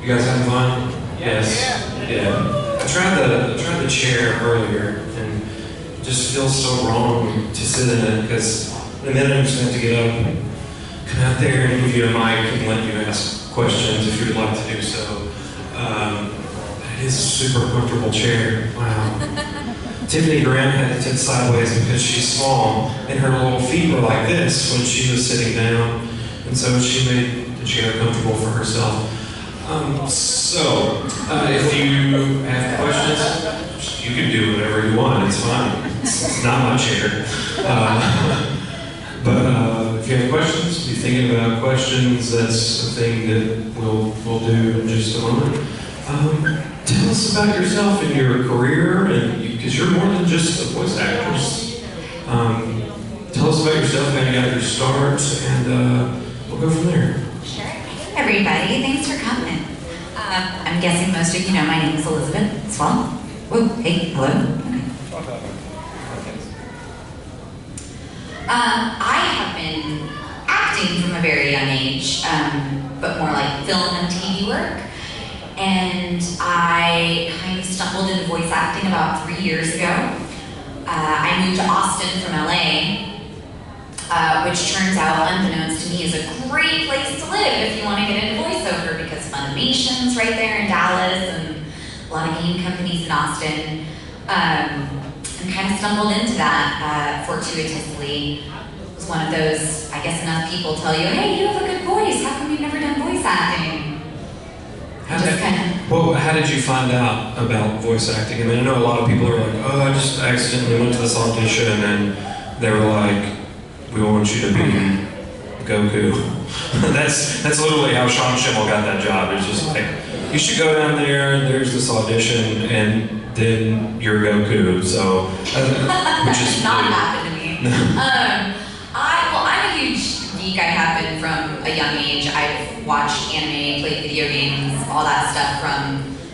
You guys having fun? Yes. Yeah. I tried the chair earlier, and it just feels so wrong to sit in it because in a minute I'm just going to have to get up and come out there and give you a mic and let you ask questions if you would like to do so. It is a super comfortable chair. Wow. Tiffany Graham had to sit sideways because she's small, and her little feet were like this when she was sitting down, and so she made the chair comfortable for herself. If you have questions, you can do whatever you want. It's fine. It's not my chair. But if you have questions, be thinking about questions. That's a thing that we'll do in just a moment. Tell us about yourself and your career, and because you're more than just a voice actress. Tell us about yourself, how you got your start, and we'll go from there. Sure. Hey everybody, thanks for coming. I'm guessing most of you know my name is Elizabeth as well. Oh, hey, hello. I have been acting from a very young age, but more like film and TV work. And I kind of stumbled into voice acting about 3 years ago. I moved to Austin from LA, which turns out, unbeknownst to me, is a great place to live if you want to get into voiceover because Funimation's right there in Dallas and a lot of game companies in Austin. And kind of stumbled into that fortuitously. It was one of those, I guess enough people tell you, hey, you have a good voice, how come you've never done voice acting? How did you find out about voice acting? I mean, I know a lot of people are like, oh, I just accidentally went to this audition and they were like, we want you to be Goku. that's literally how Sean Schimmel got that job. It's just like, you should go down there, there's this audition, and then you're Goku, so, which is not happened to me. I'm a huge geek. I have been from a young age. I've watched anime, played video games, all that stuff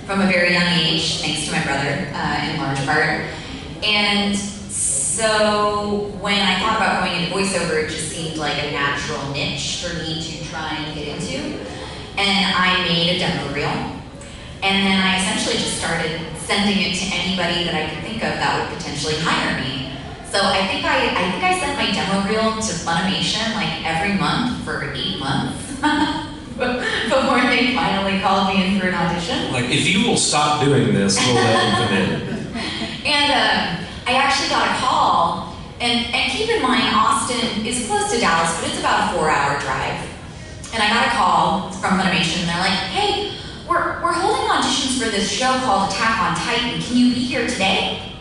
from a very young age, thanks to my brother, in large part. And so when I thought about going into voiceover, it just seemed like a natural niche for me to try and get into. And I made a demo reel. And then I essentially just started sending it to anybody that I could think of that would potentially hire me. So I think I sent my demo reel to Funimation like every month for 8 months before they finally called me in for an audition. Like, if you will stop doing this, we'll let you come in. And I actually got a call, and keep in mind, Austin is close to Dallas, but it's about a 4-hour drive. And I got a call from Funimation, and they're like, hey, we're holding auditions for this show called Attack on Titan. Can you be here today?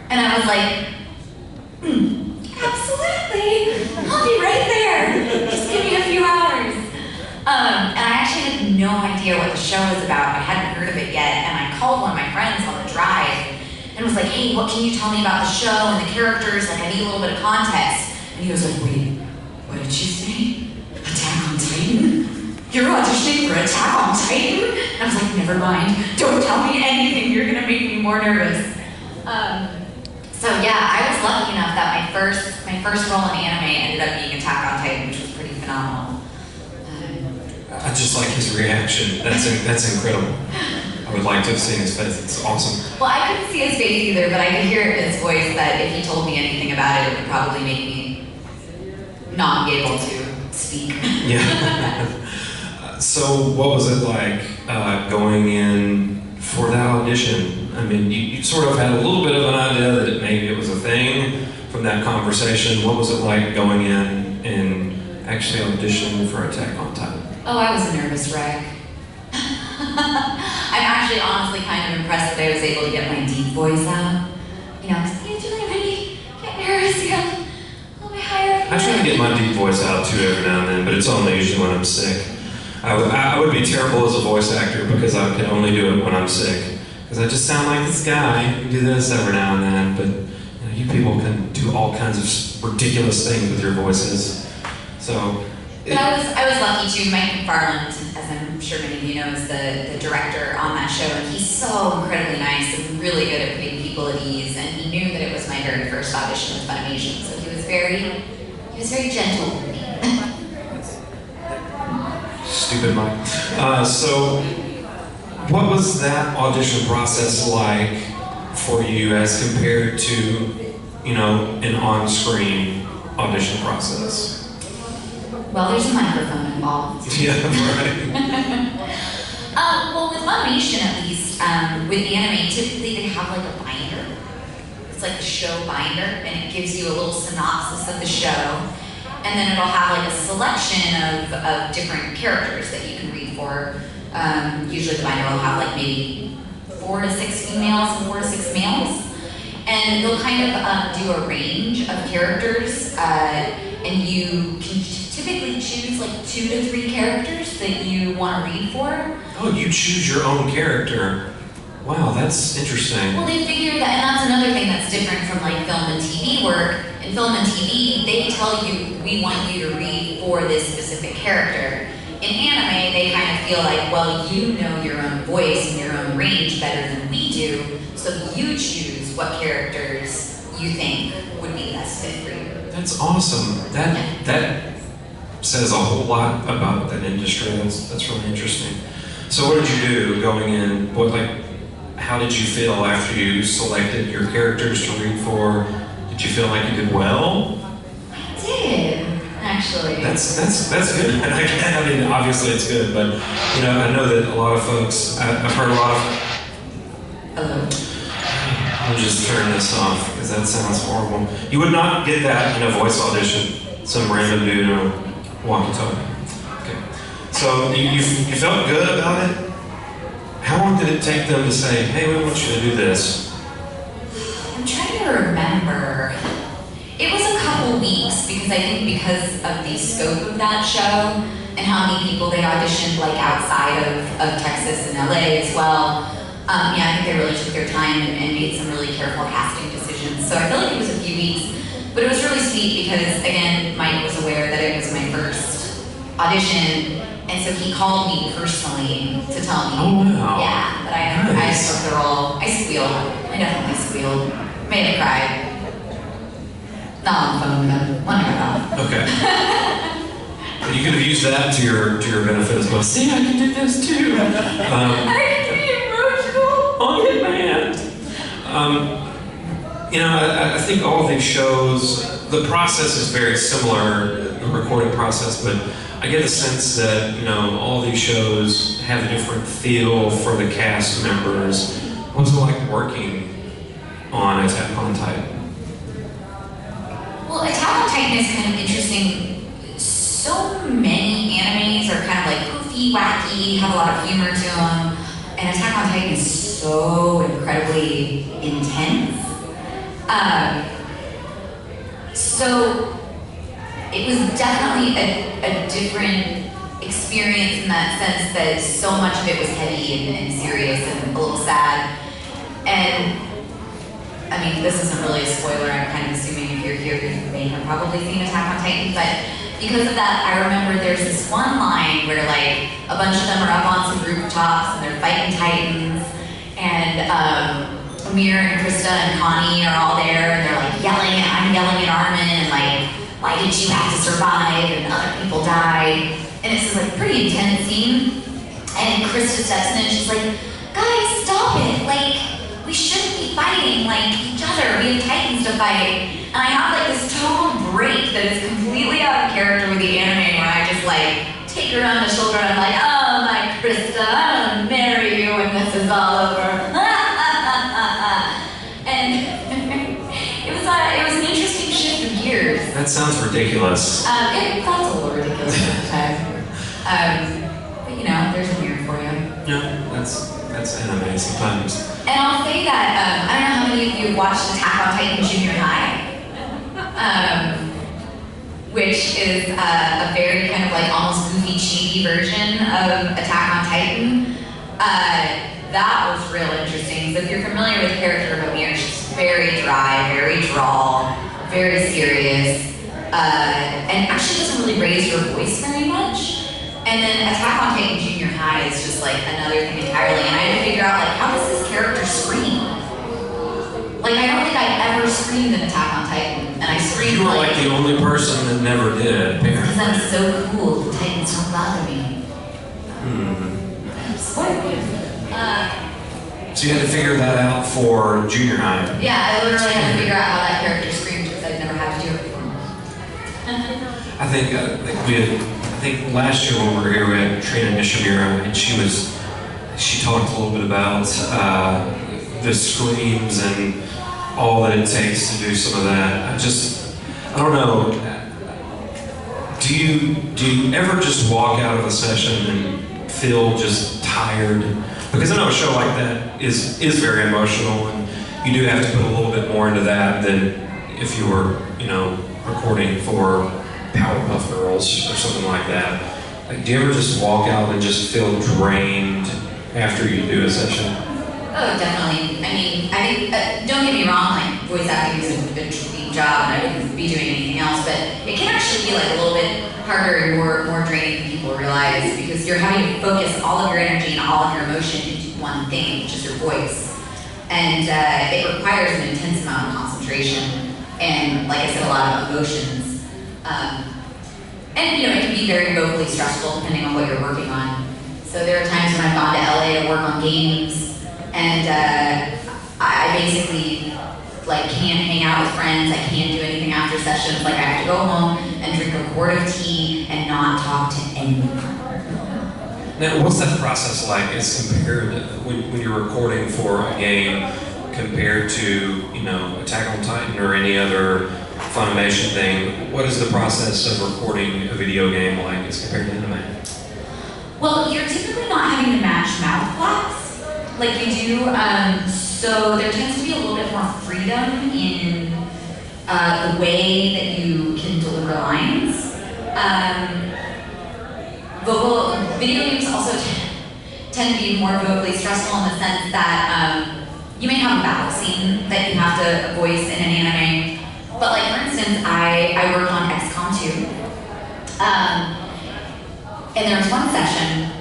And I was like, absolutely, I'll be right there. Just give me a few hours. And I actually had no idea what the show was about. I hadn't heard of it yet, and I called one of my friends on the drive and was like, hey, what can you tell me about the show and the characters? Like, I need a little bit of context. And he was like, wait, what did you say? Attack on Titan? You're auditioning for Attack on Titan? And I was like, never mind. Don't tell me anything. You're gonna make me more nervous. So yeah, I was lucky enough that my first role in anime ended up being Attack on Titan, which was pretty phenomenal. I just like his reaction. That's incredible. I would like to have seen his face. It's awesome. Well, I couldn't see his face either, but I could hear in his voice that if he told me anything about it, it would probably make me not be able to speak. Yeah. So what was it like going in for that audition? I mean, you sort of had a little bit of an idea that maybe it was a thing from that conversation. What was it like going in and actually auditioning for Attack on Titan? Oh, I was a nervous wreck. I'm actually honestly kind of impressed that I was able to get my deep voice out. You know, because I usually really get nervous, get a little bit higher. I try to get my deep voice out too every now and then, but it's only usually when I'm sick. I would be terrible as a voice actor because I can only do it when I'm sick. Because I just sound like this guy who do this every now and then, but you people can do all kinds of ridiculous things with your voices. So. But I was lucky too. Mike McFarland, as I'm sure many of you know, is the director on that show, and he's so incredibly nice and really good at putting people at ease. And he knew that it was my very first audition with Funimation, so he was very gentle with me. Stupid mic. So, what was that audition process like for you as compared to, an on-screen audition process? Well, there's a microphone involved. Yeah, right. Well, with Funimation at least, with anime, typically they have like a binder. It's like the show binder, and it gives you a little synopsis of the show. And then it'll have like a selection of different characters that you can read for. Usually the binder will have like maybe 4 to 6 females and 4 to 6 males. And they'll kind of do a range of characters, and you can typically choose like 2 to 3 characters that you want to read for. Oh, you choose your own character. Wow, that's interesting. Well, they figure that, and that's another thing that's different from like film and TV work. In film and TV, they tell you, we want you to read for this specific character. In anime, they kind of feel like, well, you know your own voice and your own range better than we do, so you choose what characters you think would be the best fit for you. That's awesome. That says a whole lot about that industry. That's really interesting. So what did you do going in? How did you feel after you selected your characters to read for? Did you feel like you did well? I did, actually. That's good. I mean, obviously it's good, but I know that a lot of folks. I've heard a lot of. Hello. I'll just turn this off because that sounds horrible. You would not get that in a voice audition. Some random dude on a walkie-talkie. Okay. So you felt good about it? How long did it take them to say, "Hey, we want you to do this"? I'm trying to remember. It was a couple weeks because I think because of the scope of that show and how many people they auditioned like outside of Texas and LA as well. I think they really took their time and made some really careful casting decisions. So I feel like it was a few weeks, but it was really sweet because again, Mike was aware that it was my first audition, and so he called me personally to tell me. Oh wow! Yeah, that I took the role. I squealed. I definitely squealed. May have cried. Not on the phone with him. When I got off. Okay. You could have used that to your benefit as well. See, I can do this too. I can be emotional. On demand. I think all of these shows, the process is very similar, the recording process, but I get a sense that, all these shows have a different feel for the cast members. What was it like working on Attack on Titan? Well, Attack on Titan is kind of interesting. So many animes are kind of like goofy, wacky, have a lot of humor to them, and Attack on Titan is so incredibly intense. So it was definitely a different experience in that sense that so much of it was heavy and serious and a little sad. And I mean, this isn't really a spoiler. I'm kind of assuming if you're here, you may have probably seen Attack on Titan. But because of that, I remember there's this one line where like a bunch of them are up on some rooftops and they're fighting titans, and Amir and Krista and Connie are all there, and they're like yelling, and I'm yelling at Armin, and like, why did you have to survive? And other people died. And it's this like pretty intense scene. And Krista steps in and she's like, guys, stop it. Like, we shouldn't be fighting like each other. We have titans to fight. And I have like this total break that is completely out of character with the anime where I just like take her on the shoulder and I'm like, oh my Krista, I'm gonna marry you when this is all over. And it was an interesting shift of gears. That sounds ridiculous. It felt a little ridiculous at the time. But there's a mirror for you. Yeah, that's anime sometimes. And I'll say that, I don't know how many of you have watched Attack on Titan Junior High, which is a very kind of like almost goofy, cheesy version of Attack on Titan. That was real interesting. So if you're familiar with the character of Amir, she's very dry, very drawl, very serious, and actually doesn't really raise her voice very much. And then Attack on Titan Junior High is just like another thing entirely, and I had to figure out like, how does this character scream? Like, I don't think I ever screamed in Attack on Titan, and I screamed You were like the only person that never did, apparently. because I'm so cool, the Titans don't bother me. So you had to figure that out for junior high? Yeah, I literally had to figure out how that character screamed because I'd never had to do it before. I think last year when we were here, we had Trina Nishimura, and she talked a little bit about the screams and all that it takes to do some of that. I don't know. Do you ever just walk out of a session and feel just tired? Because I know a show like that is very emotional, and you do have to put a little bit more into that than if you were, recording for Powerpuff Girls or something like that. Like, do you ever just walk out and just feel drained after you do a session? Oh, definitely. I mean, I think, don't get me wrong, like, voice acting is a dream job and I wouldn't be doing anything else, but it can actually be like a little bit harder and more draining than people realize because you're having to focus all of your energy and all of your emotion into one thing, which is your voice. And it requires an intense amount of concentration and, like I said, a lot of emotions. And it can be very vocally stressful depending on what you're working on. So there are times when I've gone to LA to work on games, and I basically can't hang out with friends. I can't do anything after sessions. Like I have to go home and drink a quart of tea and not talk to anyone. Now, what's that process like as compared to when you're recording for a game compared to Attack on Titan or any other Funimation thing? What is the process of recording a video game like as compared to anime? Well, you're typically not having to match mouth flaps like you do, so there tends to be a little bit more freedom in the way that you can deliver lines. Video games also tend to be more vocally stressful in the sense that you may have a battle scene that you have to voice in an anime. But like for instance, I worked on XCOM 2, and there was one session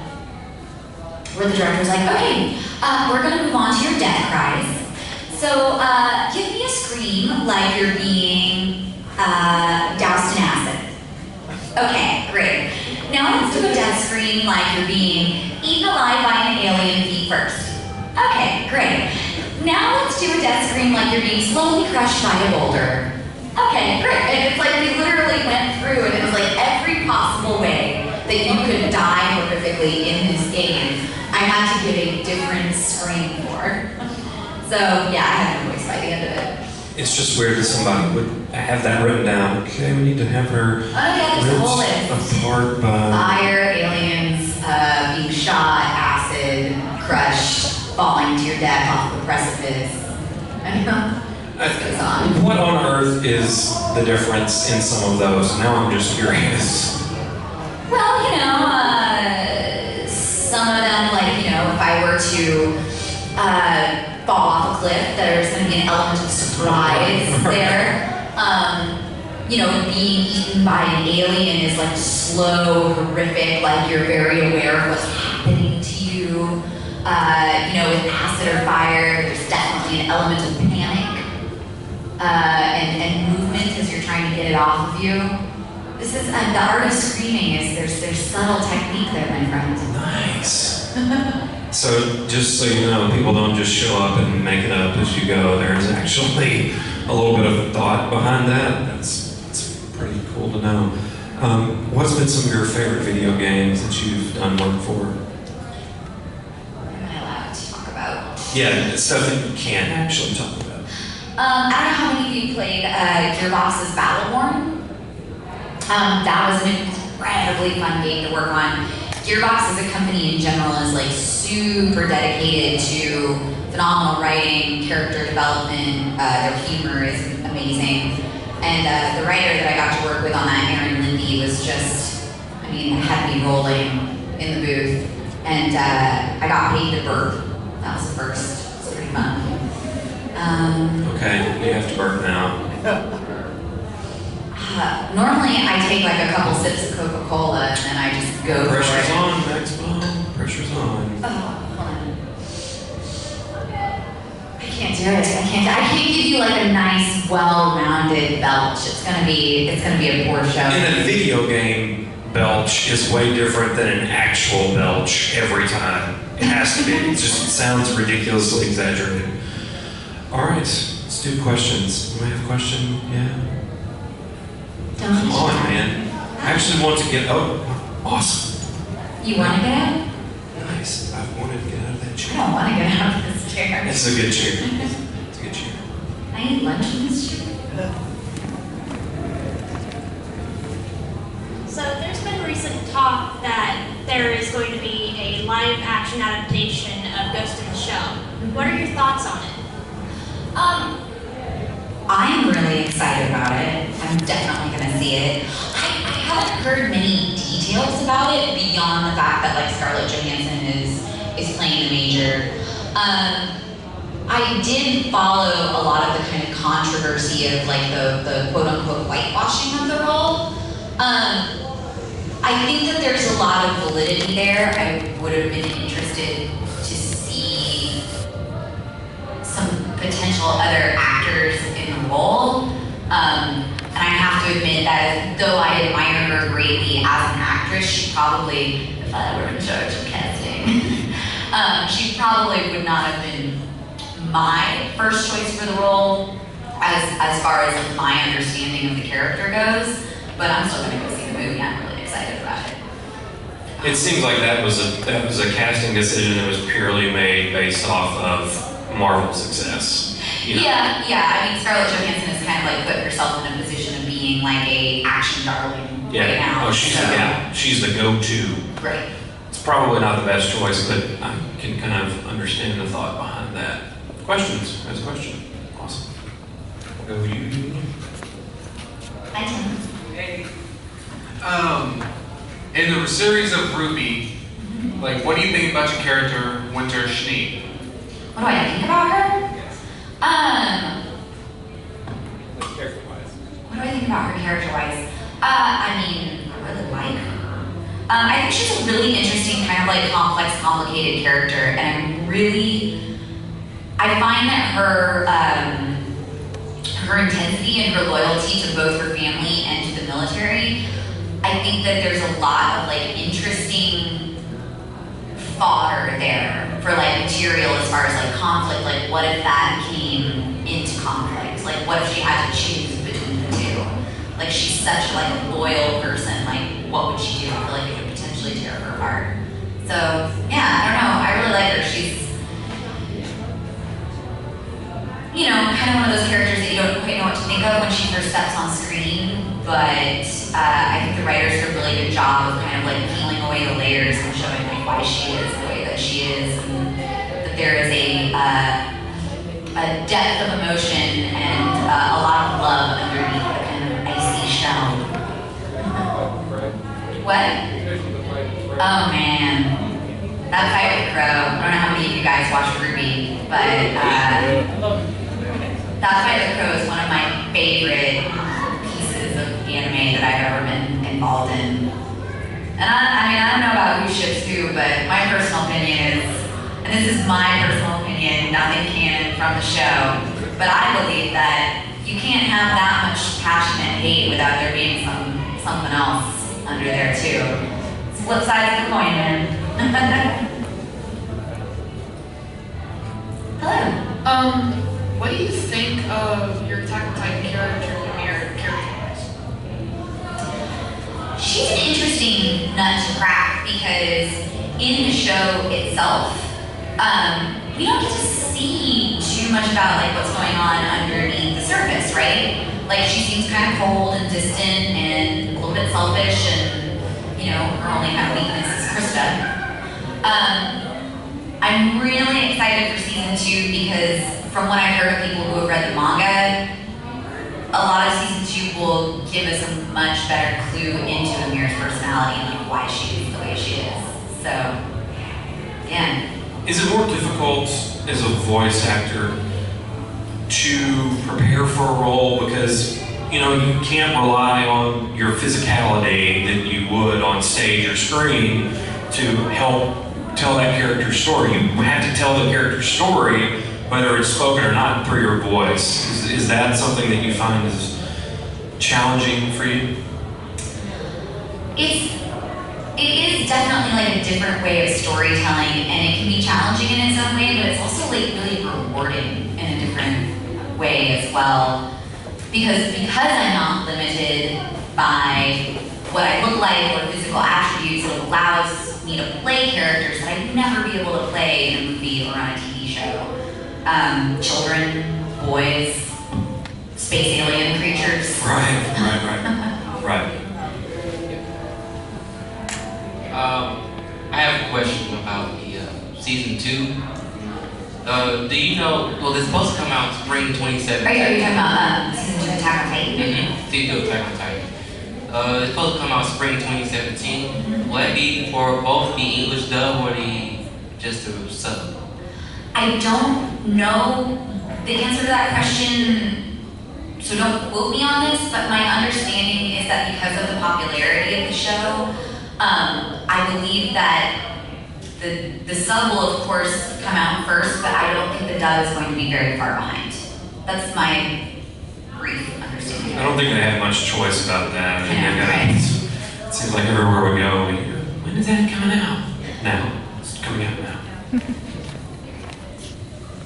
where the director was like, okay, we're gonna move on to your death cries. So give me a scream like you're being doused in acid. Okay, great. Now let's do a death scream like you're being eaten alive by an alien feet first. Okay, great. Now let's do a death scream like you're being slowly crushed by a boulder. Okay, great. And it's like we literally went through and it was like every possible way that you could die horrifically in this game, I had to give a different scream for. So yeah, I had no voice by the end of it. It's just weird that somebody would have that written down. Okay, we need to have her ribs apart by fire, aliens, being shot, acid, crushed, falling to your death off the precipice. What on earth is the difference in some of those? Now I'm just curious. Well, some of them, if I were to fall off a cliff, there's going to be an element of surprise there. Being eaten by an alien is like slow, horrific, like you're very aware of what's happening to you. With acid or fire, there's definitely an element of panic and movement as you're trying to get it off of you. This is the art of screaming. There's subtle technique there, my friend. Nice. So just so you know, people don't just show up and make it up as you go. There's actually a little bit of thought behind that. That's pretty cool to know. What's been some of your favorite video games that you've done work for? What am I allowed to talk about? Yeah, stuff that you can't actually talk about. I don't know how many of you played Gearbox's Battleborn. That was an incredibly fun game to work on. Gearbox as a company in general is super dedicated to phenomenal writing, character development. Their humor is amazing. And the writer that I got to work with on that, Aaron Lindy, was just, had me rolling in the booth. And I got paid to burp. That was the first. It was pretty fun. Okay, you have to burp now. Normally I take a couple sips of Coca-Cola and then I just go for it. Pressure's on, Maxwell. Pressure's on. Oh, hold on. I can't do it. I can't give you a nice, well-rounded belch. It's gonna be a poor show. In a video game, belch is way different than an actual belch every time. It has to be. It just sounds ridiculously exaggerated. All right, let's do questions. Do we have a question? Yeah. Come on, man. I actually want to get. Oh, awesome. You want to get out? Nice. I wanted to get out of that I chair. don't want to get out of this chair. It's a good chair. It's a good chair. I eat lunch in this chair. So there's been recent talk that there is going to be a live action adaptation of Ghost in the Shell. What are your thoughts on it? I'm really excited about it. I'm definitely gonna see it. I haven't heard many details about it beyond the fact that like Scarlett Johansson is playing the major. I did follow a lot of the kind of controversy of like the quote unquote whitewashing of the role. I think that there's a lot of validity there. I would have been interested to see some potential other actors in the role. And I have to admit that though I admire her greatly as an actress, she probably, if I were in charge of casting, she probably would not have been my first choice for the role as far as my understanding of the character goes. But I'm still gonna go see the movie. I'm really excited about it. It seems like that was a casting decision that was purely made based off of Marvel's success. You know? Yeah. I mean, Scarlett Johansson has kind of like put herself in a position of being like a action darling right now. Oh, she's the go-to. Right. It's probably not the best choice, but I can kind of understand the thought behind that. Questions? That's a question. Awesome. We'll go with you. Hi, Tim. Hey. In the series of Ruby, like, what do you think about your character, Winter Schnee? What do I think about her? Like, character-wise. What do I think about her character-wise? I mean, I really like her. I think she's a really interesting kind of like complex, complicated character, and I find that her intensity and her loyalty to both her family and to the military, I think that there's a lot of like interesting fodder there for like material as far as like conflict. Like, what if that came into conflict? Like, what if she had to choose between the two? Like, she's such like a loyal person. Like, what would she do? I feel like it could potentially tear her apart. So yeah, I don't know. I really like her. She's, you know, kind of one of those characters that you don't quite know what to think of when she first steps on screen. But I think the writers did a really good job of kind of like peeling away the layers and showing like why she is the way that she is, and that there is a depth of emotion and a lot of love underneath the kind of icy shell. What? Oh man, that fight with Crow. I don't know how many of you guys watched Ruby, but that fight with Crow is one of my favorite pieces of anime that I've ever been involved in. And I mean, I don't know about who ships who, but my personal opinion is, and this is my personal opinion, nothing canon from the show, but I believe that you can't have that much passionate hate without there being something else under there too. It's the flip side of the coin, man. Hello. What do you think of your Attack on Titan character, Ymir, character-wise? She's an interesting nut to crack because in the show itself, we don't get to see too much about like what's going on underneath the surface, right? Like, she seems kind of cold and distant and a little bit selfish, and you know, her only kind of weakness is Krista. I'm really excited for season 2 because from what I've heard of people who have read the manga, a lot of season 2 will give us a much better clue into Amir's personality and like why she is the way she is. So, yeah. Is it more difficult as a voice actor to prepare for a role because, you know, you can't rely on your physicality that you would on stage or screen to help tell that character's story? You have to tell the character's story, whether it's spoken or not, through your voice. Is that something that you find is challenging for you? It's It is definitely like a different way of storytelling, and it can be challenging in its own way, but it's also like really rewarding in a different way as well. Because I'm not limited by what I look like or physical attributes, it allows me to play characters that I'd never be able to play in a movie or on a TV show. Children, boys, space alien creatures. Right. I have a question about the season 2. Do you know? Well, it's supposed to come out spring 2017. Are you talking about season 2 Attack on Titan? Mm-hmm. Season 2 Attack on Titan. It's supposed to come out spring 2017. Will that be for both the English dub or just the sub? I don't know the answer to that question, so don't quote me on this, but my understanding is that because of the popularity of the show, I believe that the sub will of course come out first, but I don't think the dub is going to be very far behind. That's my brief understanding. I don't think they have much choice about that. I mean, Yeah, they've got, right. it seems like everywhere we go, we hear, when is that coming out? Now. It's coming out now.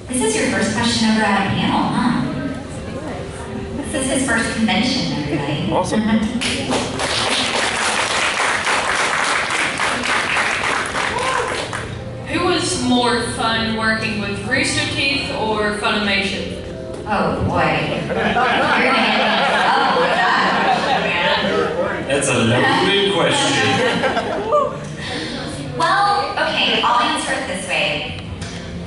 This is your first question ever at a panel, huh? This is his first convention, everybody. Awesome. Who was more fun working with Rooster Teeth or Funimation? Oh boy. You're gonna get me in trouble with that, man. That's a loaded question. Well, okay, I'll answer it this way.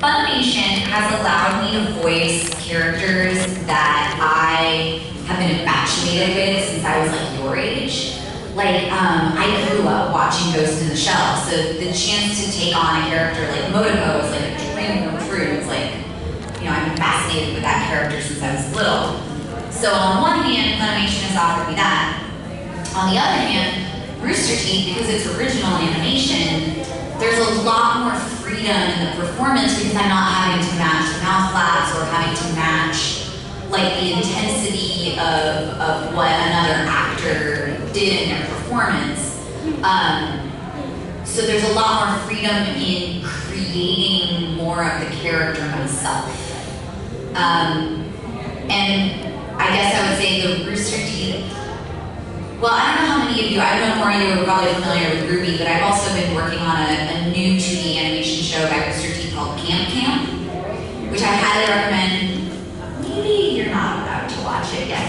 Funimation has allowed me to voice characters that I have been infatuated with since I was like your age. Like, I grew up watching Ghost in the Shell, so the chance to take on a character like Motoko was like a dream come true. It's like, you know, I've been fascinated with that character since I was little. So on one hand, Funimation has offered me that. On the other hand, Rooster Teeth, because it's original animation, there's a lot more freedom in the performance because I'm not having to match the mouth flaps or having to match like the intensity of what another actor did in their performance. So there's a lot more freedom in creating more of the character myself. And I guess I would say the Rooster Teeth. Well, I don't know how many of you, I don't know if you are probably familiar with Ruby, but I've also been working on a new 2D animation show by Rooster Teeth called Camp Camp, which I highly recommend. Maybe you're not allowed to watch it yet,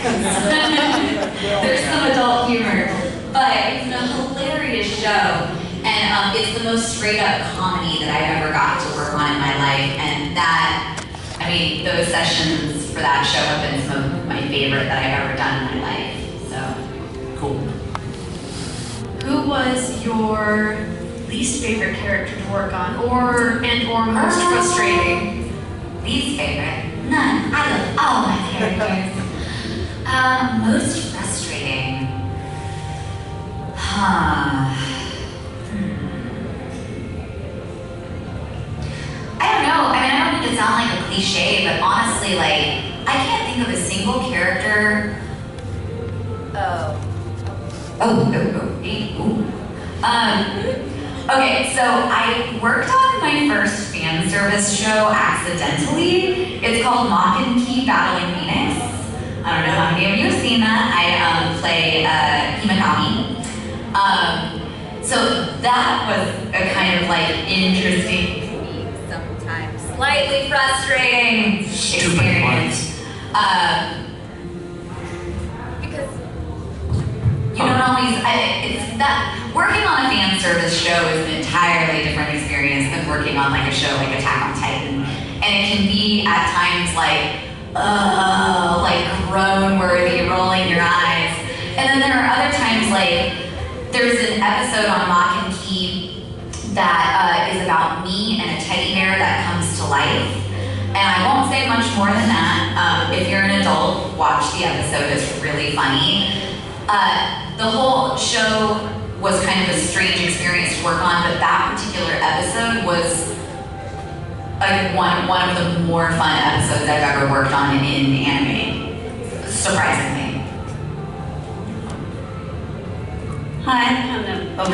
there's some adult humor, but it's a hilarious show, and it's the most straight up comedy that I've ever gotten to work on in my life, and that, I mean, those sessions for that show have been some of my favorite that I've ever done in my life, so. Cool. Who was your least favorite character to work on, or most frustrating? Least favorite? None. I love all my characters. Most frustrating. I don't know. I mean, I don't mean to sound like a cliche, but honestly, like, I can't think of a single character. Okay, so I worked on my first fan service show accidentally. It's called Mock and Key Battling Phoenix. I don't know how many of you have seen that. I play Himekami. So that was a kind of like interesting, sometimes slightly frustrating experience. Because you don't always, it's that, working on a fan service show is an entirely different experience than working on like a show like Attack on Titan. And it can be at times like groan-worthy, rolling your eyes. And then there are other times like, there's an episode on Mock and Key that is about me and a teddy bear that comes to life. And I won't say much more than that. If you're an adult, watch the episode, it's really funny. The whole show was kind of a strange experience to work on, but that particular episode was like one of the more fun episodes I've ever worked on in anime, surprisingly. Hi, I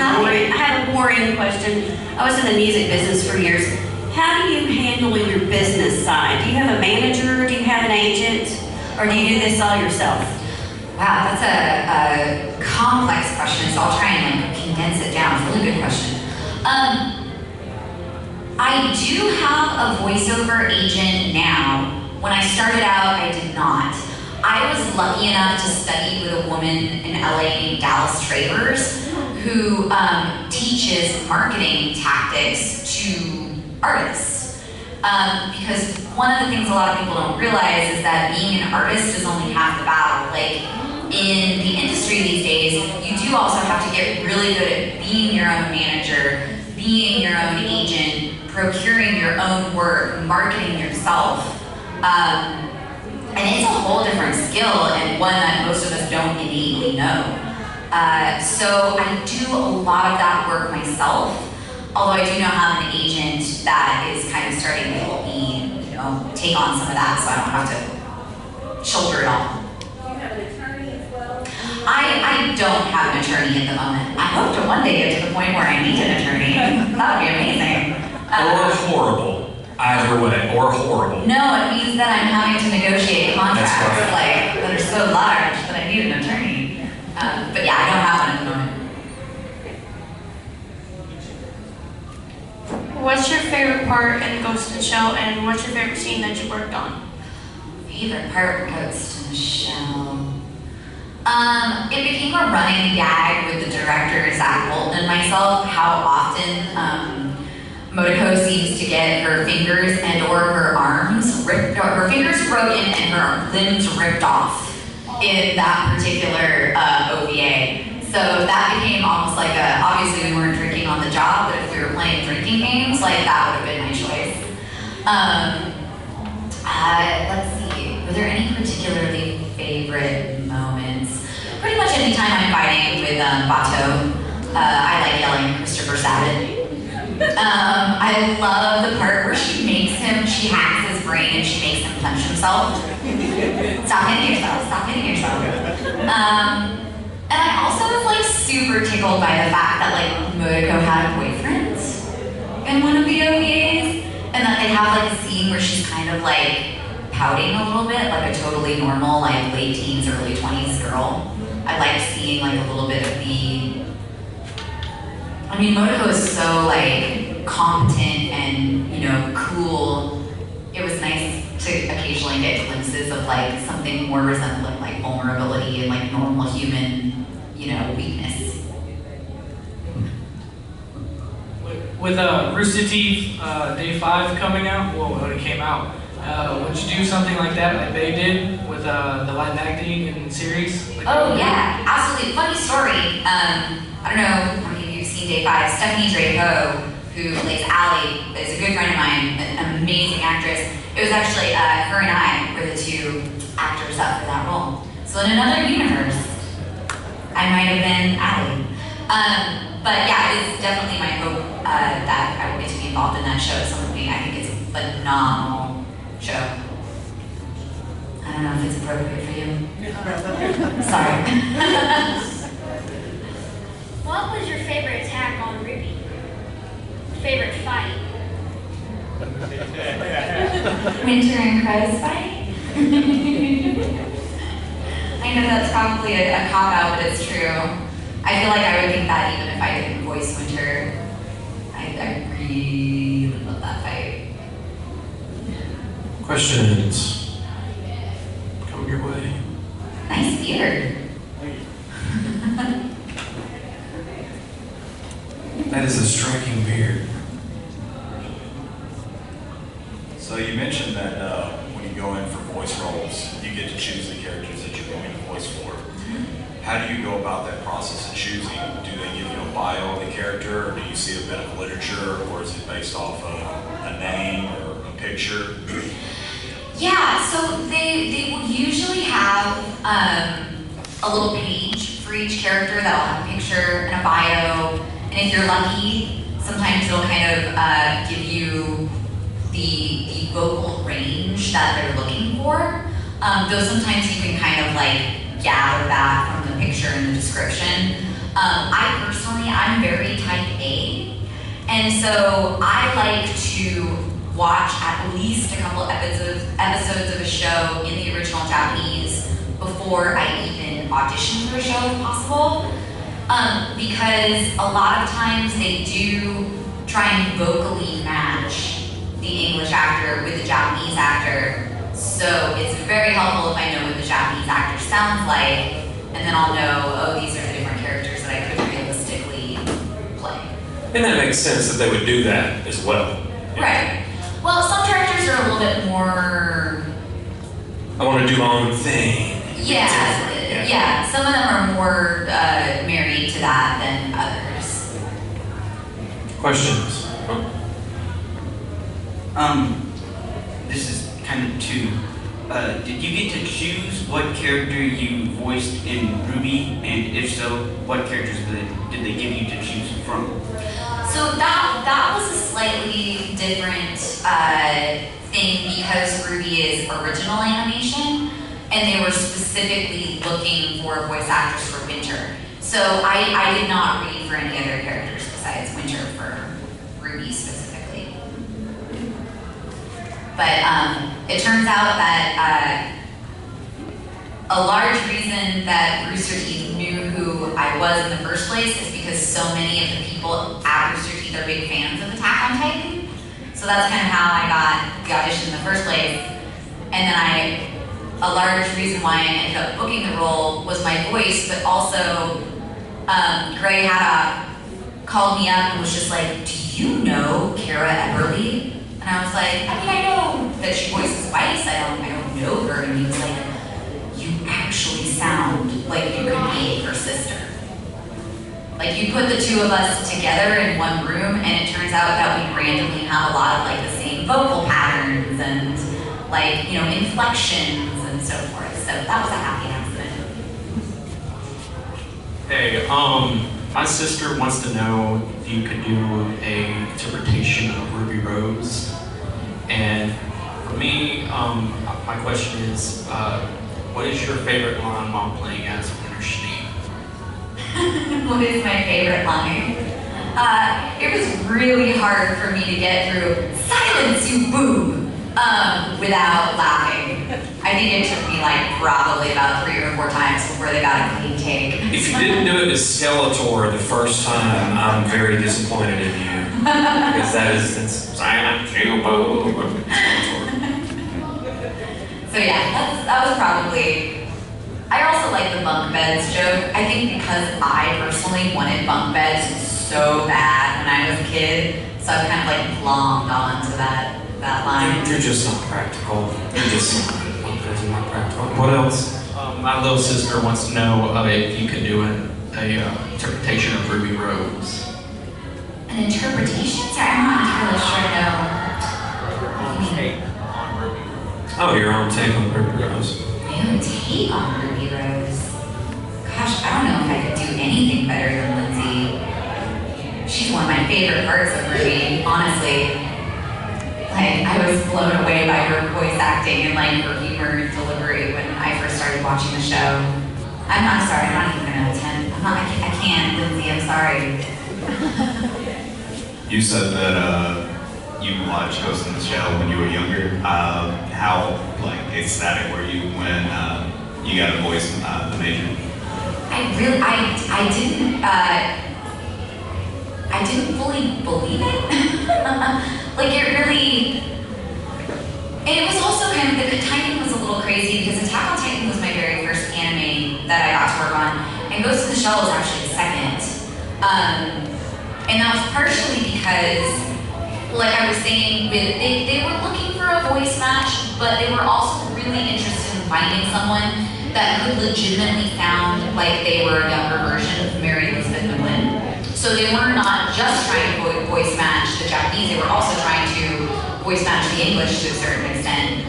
have a boring question. I was in the music business for years. How do you handle your business side? Do you have a manager? Do you have an agent? Or do you do this all yourself? Wow, that's a complex question, so I'll try and like condense it down. It's a really good question. I do have a voiceover agent now. When I started out, I did not. I was lucky enough to study with a woman in LA named Dallas Travers, who teaches marketing tactics to artists. Because one of the things a lot of people don't realize is that being an artist is only half the battle. Like, in the industry these days, you do also have to get really good at being your own manager, being your own agent, procuring your own work, marketing yourself. And it's a whole different skill, and one that most of us don't innately know. So I do a lot of that work myself, although I do now have an agent that is kind of starting to help me, take on some of that so I don't have to shoulder it all. Do you have an attorney as well? I don't have an attorney at the moment. I hope to one day get to the point where I need an attorney. That would be amazing. Or horrible. Either way, or horrible. No, it means that I'm having to negotiate contracts That's right. that are so large that I need an attorney. But yeah, I don't have one at the moment. What's your favorite part in Ghost in the Shell, and what's your favorite scene that you worked on? Favorite part of Ghost in the Shell? It became a running gag with the director, Zach Bolton, and myself, how often Motoko seems to get her fingers and or her arms ripped, or her fingers broken and her limbs ripped off in that particular OVA. So that became almost like obviously we weren't drinking on the job, but if we were playing drinking games, like that would have been my choice. Let's see, were there any particularly favorite moments? Pretty much any time I'm fighting with Bato, I like yelling Christopher Savage. I love the part where she hacks his brain and she makes him punch himself. Stop hitting yourself, stop hitting yourself. And I also was like super tickled by the fact that like Motoko had a boyfriend in one of the OVAs, and that they have like a scene where she's kind of like pouting a little bit, like a totally normal, like late teens, early 20s girl. I liked seeing like a little bit of Motoko is so like competent and cool. It was nice to occasionally get glimpses of like something more resembling like vulnerability and like normal human, weakness. With Rooster Teeth Day 5 coming out, when it came out, would you do something like that like they did with the live acting and series? Oh yeah, absolutely. Funny story. I don't know how many of you have seen Day 5. Stephanie Draco, who plays Allie, is a good friend of mine, an amazing actress. It was actually her and I were the two actors up for that role. So in another universe, I might have been Allie. But yeah, it is definitely my hope that I will get to be involved in that show at some point. I think it's a phenomenal show. I don't know if it's appropriate for you. Sorry. What was your favorite attack on Ruby? Favorite fight? Winter and Crow's fight? I know that's probably a cop-out, but it's true. I feel like I would think that even if I didn't voice Winter. I really love that fight. Questions coming your way. Nice beard. That is a striking beard. So you mentioned that when you go in for voice roles, you get to choose the characters that you're going to voice for. How do you go about that process of choosing? Do they give you a bio of the character, or do you see a bit of literature, or is it based off a name or a picture? Yeah, so they will usually have a little page for each character that'll have a picture and a bio. And if you're lucky, sometimes it'll kind of give you the vocal range that they're looking for. Though sometimes you can kind of like gather that from the picture and the description. I personally, I'm very type A, and so I like to watch at least a couple episodes of a show in the original Japanese before I even audition for a show if possible. Because a lot of times they do try and vocally match the English actor with the Japanese actor. So it's very helpful if I know what the Japanese actor sounds like, and then I'll know, oh, these are the different characters that I could realistically play. And that makes sense that they would do that as well. Right. Well, some directors are a little bit more... I want to do my own thing. Yeah. Some of them are more married to that than others. Questions? This is kind of two. Did you get to choose what character you voiced in RWBY, and if so, what characters did they give you to choose from? So that was a slightly different thing because RWBY is original animation, and they were specifically looking for voice actors for Winter. So I did not read for any other characters besides Winter for RWBY specifically. But it turns out that a large reason that Rooster Teeth knew who I was in the first place is because so many of the people at Rooster Teeth are big fans of Attack on Titan. So that's kind of how I got the audition in the first place. And then a large reason why I ended up booking the role was my voice, but also Greg Haddock called me up and was just like, do you know Kara Everly? And I was like, I know that she voices Weiss, I don't know her. And he was like, you actually sound like you could be her sister. Like you put the two of us together in one room and it turns out that we randomly have a lot of like the same vocal patterns and like, you know, inflections and so forth. So that was a happy accident. Hey, my sister wants to know if you could do a interpretation of Ruby Rose. And for me, my question is, what is your favorite line while playing as Winter Schneep? What is my favorite line? It was really hard for me to get through silence, you boob, without laughing. I think it took me like probably about 3 or 4 times before they got a clean take. If you didn't do it as Skeletor the first time, I'm very disappointed in you. Because it's silent, you boob. So yeah, that was probably... I also like the bunk beds joke. I think because I personally wanted bunk beds so bad when I was a kid, so I've kind of like glommed onto that line. You're just not practical. You're just not practical. What else? My little sister wants to know if you could do an interpretation of Ruby Rose. An interpretation? Sorry, I'm not entirely sure now. Take on Ruby Rose. Oh, your own take on Ruby Rose. My own take on Ruby Rose. Gosh, I don't know if I could do anything better than Lindsay. She's one of my favorite parts of Ruby, honestly. Like, I was blown away by her voice acting and like her humor and delivery when I first started watching the show. I'm sorry, I'm not even gonna attempt. I can't, Lindsay, I'm sorry. You said that you watched Ghost in the Shell when you were younger. How like ecstatic were you when you got to voice the Major? I didn't fully believe it. Like it really, and it was also kind of, the timing was a little crazy because Attack on Titan was my very first anime that I got to work on, and Ghost in the Shell was actually the second. And that was partially because, like I was saying, they were looking for a voice match, but they were also really interested in finding someone that could legitimately sound like they were a younger version of Mary Elizabeth McGlynn. So they were not just trying to voice match the Japanese, they were also trying to voice match the English to a certain extent.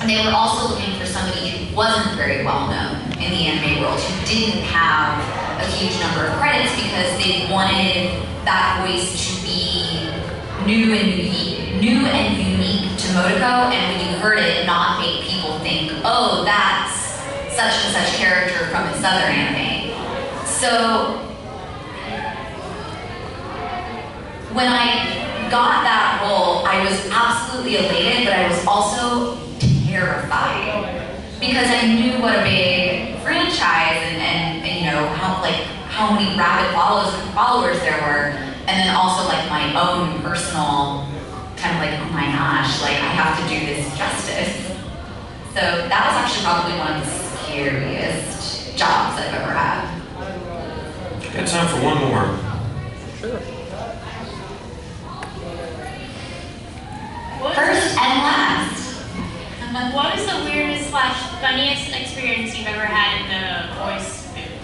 And they were also looking for somebody who wasn't very well known in the anime world, who didn't have a huge number of credits because they wanted that voice to be new and unique to Motoko, and when you heard it, not make people think, oh, that's such and such character from this other anime. So when I got that role, I was absolutely elated, but I was also terrified because I knew what a big franchise and you know how many rabid followers there were, and then also like my own personal kind of like, oh my gosh, like I have to do this justice. So that was actually probably one of the scariest jobs I've ever had. Got time for one more. First and last. What is the weirdest / funniest experience you've ever had in the voice booth?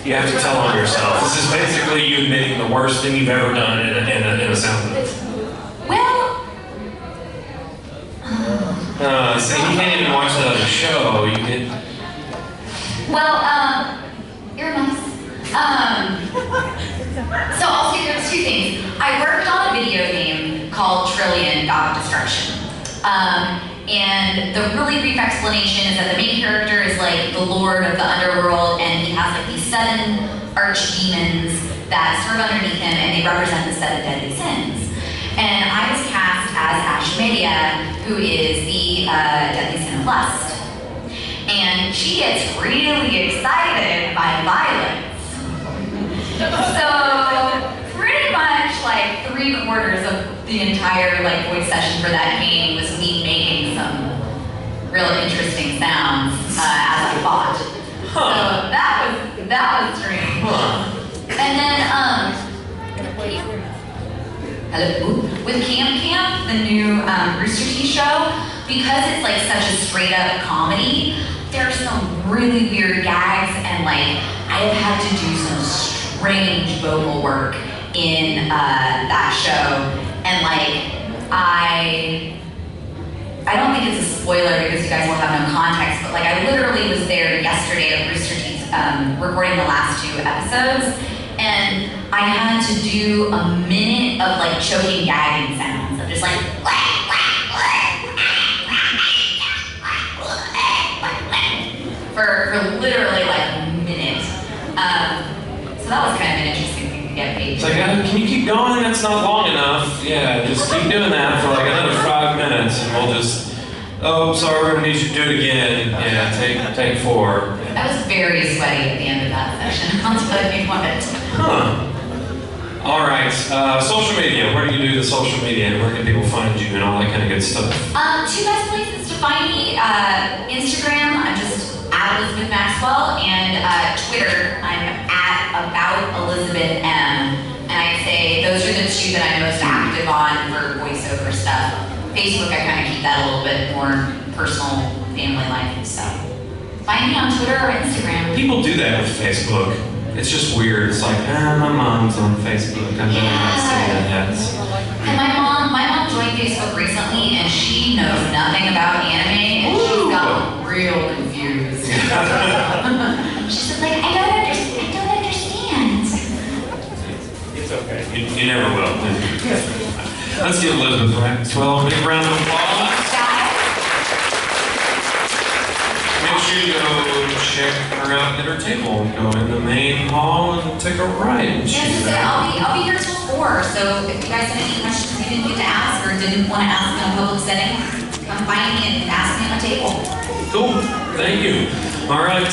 You have to tell on yourself. This is basically you admitting the worst thing you've ever done in a sound booth. Well, See, you can't even watch that on the show. You get. well, you're nice. So I'll say there's two things. I worked on a video game called Trillion: God of Destruction. And the really brief explanation is that the main character is like the lord of the underworld, and he has like these 7 archdemons that serve underneath him, and they represent the 7 deadly sins. And I was cast as Ashmedia, who is the deadly sin of lust. And she gets really excited by violence. So pretty much like 3/4 of the entire like voice session for that game was me making some real interesting sounds as I fought. So that was strange. And then hello, with Camp, the new Rooster Teeth show, because it's like such a straight up comedy, there's some really weird gags, and like I have had to do some strange vocal work in that show, and like I don't think it's a spoiler because you guys will have no context, but like I literally was there yesterday at Rooster Teeth recording the last 2 episodes, and I had to do a minute of like choking gagging sounds of just like for literally like a minute. So that was kind of an interesting thing to get paid. It's like, can you keep going? That's not long enough. Yeah, just keep doing that for like another 5 minutes, and we'll just. Oh, sorry, we're gonna need you to do it again. Yeah, take 4. I was very sweaty at the end of that session. I'll tell you what. Huh. All right. Social media. Where do you do the social media, and where can people find you, and all that kind of good stuff? 2 best places to find me: Instagram, I'm just at Elizabeth Maxwell, and Twitter, I'm at @AboutElizabethM. And I'd say those are the 2 that I'm most active on for voiceover stuff. Facebook, I kind of keep that a little bit more personal, family life. So find me on Twitter or Instagram. People do that with Facebook. It's just weird. It's like, my mom's on Facebook. I better not say that. And my mom joined Facebook recently, and she knows nothing about anime, and she's got real confused. She's just like, I don't understand. It's okay. You never will. Let's give Elizabeth Maxwell a big round of applause. Make sure you go check her out at her table and go in the main hall and take a ride. I'll be here till 4, so if you guys have any questions you didn't get to ask or didn't want to ask in a public setting, come find me and ask me at my table. Cool. Thank you. All right.